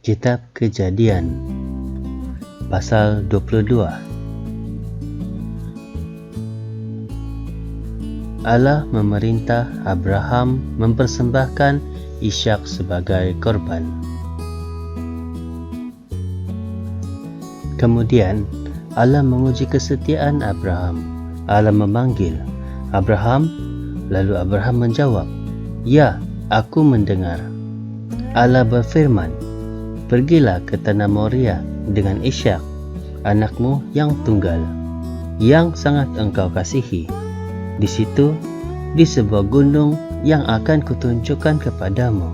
Kitab Kejadian Pasal 22. Allah memerintah Abraham mempersembahkan Ishak sebagai korban. Kemudian Allah menguji kesetiaan Abraham. Allah memanggil Abraham, lalu Abraham menjawab, "Ya, aku mendengar." Allah berfirman, "Pergilah ke tanah Moria dengan Ishak, anakmu yang tunggal, yang sangat engkau kasihi. Di situ, di sebuah gunung yang akan kutunjukkan kepadamu,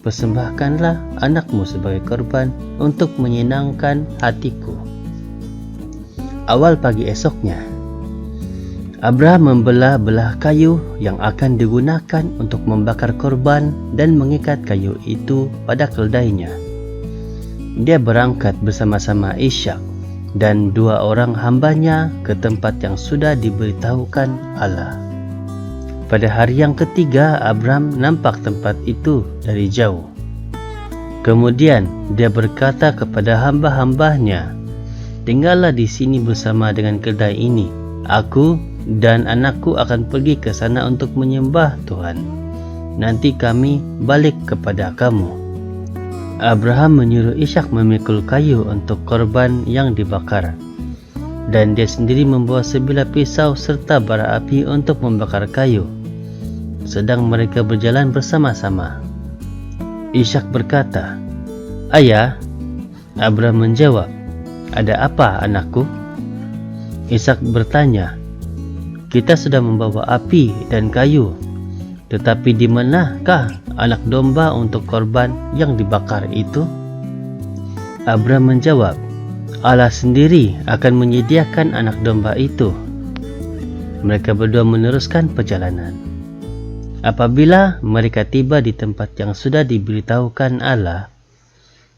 persembahkanlah anakmu sebagai korban untuk menyenangkan hatiku." Awal pagi esoknya, Abraham membelah-belah kayu yang akan digunakan untuk membakar korban dan mengikat kayu itu pada keldainya. Dia berangkat bersama-sama Ishak dan 2 orang hambanya ke tempat yang sudah diberitahukan Allah. Pada hari yang ketiga, Abraham nampak tempat itu dari jauh. Kemudian dia berkata kepada hamba-hambanya, "Tinggallah di sini bersama dengan keldai ini. Aku dan anakku akan pergi ke sana untuk menyembah Tuhan. Nanti kami balik kepada kamu." Abraham menyuruh Ishak memikul kayu untuk korban yang dibakar, dan dia sendiri membawa sebilah pisau serta bara api untuk membakar kayu. Sedang mereka berjalan bersama-sama, Ishak berkata, "Ayah." Abraham menjawab, "Ada apa, anakku?" Ishak bertanya, "Kita sudah membawa api dan kayu, tetapi di manakah anak domba untuk korban yang dibakar itu?" Abraham menjawab, "Allah sendiri akan menyediakan anak domba itu." Mereka berdua meneruskan perjalanan. Apabila mereka tiba di tempat yang sudah diberitahukan Allah,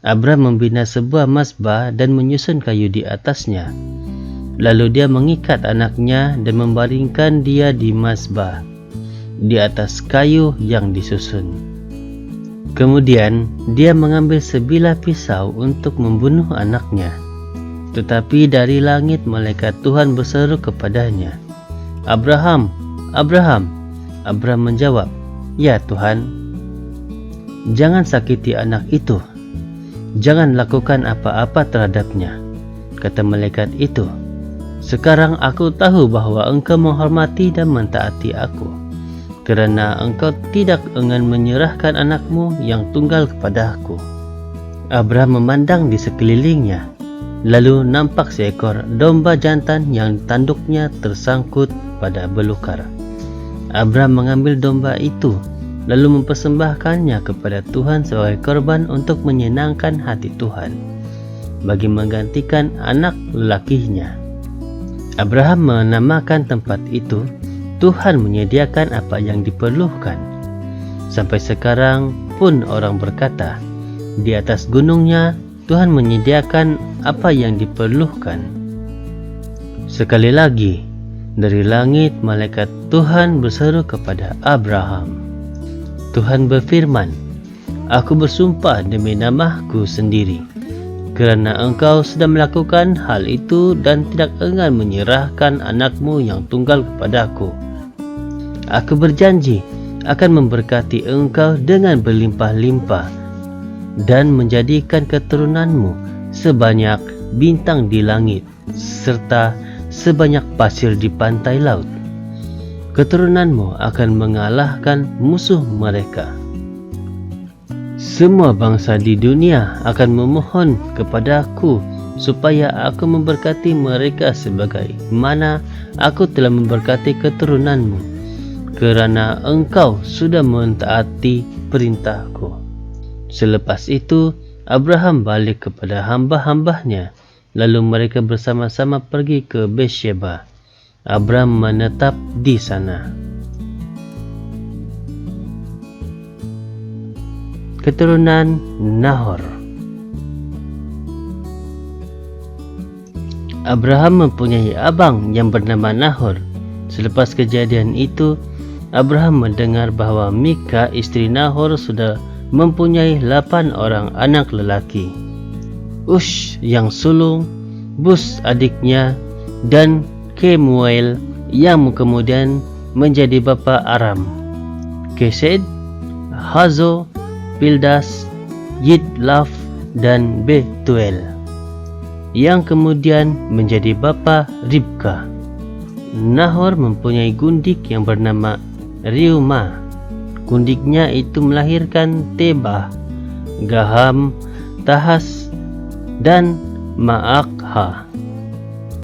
Abraham membina sebuah mazbah dan menyusun kayu di atasnya. Lalu dia mengikat anaknya dan membaringkan dia di mazbah, di atas kayu yang disusun. Kemudian dia mengambil sebilah pisau untuk membunuh anaknya. Tetapi dari langit malaikat Tuhan berseru kepadanya, "Abraham, Abraham." Abraham menjawab, "Ya Tuhan." "Jangan sakiti anak itu. Jangan lakukan apa-apa terhadapnya," kata malaikat itu. "Sekarang aku tahu bahwa engkau menghormati dan mentaati aku, kerana engkau tidak enggan menyerahkan anakmu yang tunggal kepada aku." Abraham memandang di sekelilingnya, lalu nampak seekor domba jantan yang tanduknya tersangkut pada belukar. Abraham mengambil domba itu, lalu mempersembahkannya kepada Tuhan sebagai korban untuk menyenangkan hati Tuhan, bagi menggantikan anak lelakinya. Abraham menamakan tempat itu, "Tuhan menyediakan apa yang diperlukan." Sampai sekarang pun orang berkata, di atas gunungnya Tuhan menyediakan apa yang diperlukan. Sekali lagi, dari langit malaikat Tuhan berseru kepada Abraham. Tuhan berfirman, "Aku bersumpah demi namaku sendiri, kerana engkau sudah melakukan hal itu dan tidak enggan menyerahkan anakmu yang tunggal kepadaku. Aku berjanji akan memberkati engkau dengan berlimpah-limpah dan menjadikan keturunanmu sebanyak bintang di langit serta sebanyak pasir di pantai laut. Keturunanmu akan mengalahkan musuh mereka. Semua bangsa di dunia akan memohon kepadaku supaya aku memberkati mereka sebagai mana aku telah memberkati keturunanmu, kerana engkau sudah mentaati perintahku." Selepas itu, Abraham balik kepada hamba-hambanya, lalu mereka bersama-sama pergi ke Beersheba. Abraham menetap di sana. Keturunan Nahor. Abraham mempunyai abang yang bernama Nahor. Selepas kejadian itu, Abraham mendengar bahawa Mika isteri Nahor sudah mempunyai 8 orang anak lelaki. Ush yang sulung, Bus adiknya, dan Kemuel yang kemudian menjadi bapa Aram. Kesed, Hazo, Pildas, Yidlaf, dan Betuel yang kemudian menjadi bapa Ribka. Nahor mempunyai gundik yang bernama Reuma. Gundiknya itu melahirkan Tebah, Gaham, Tahas, dan Maakha.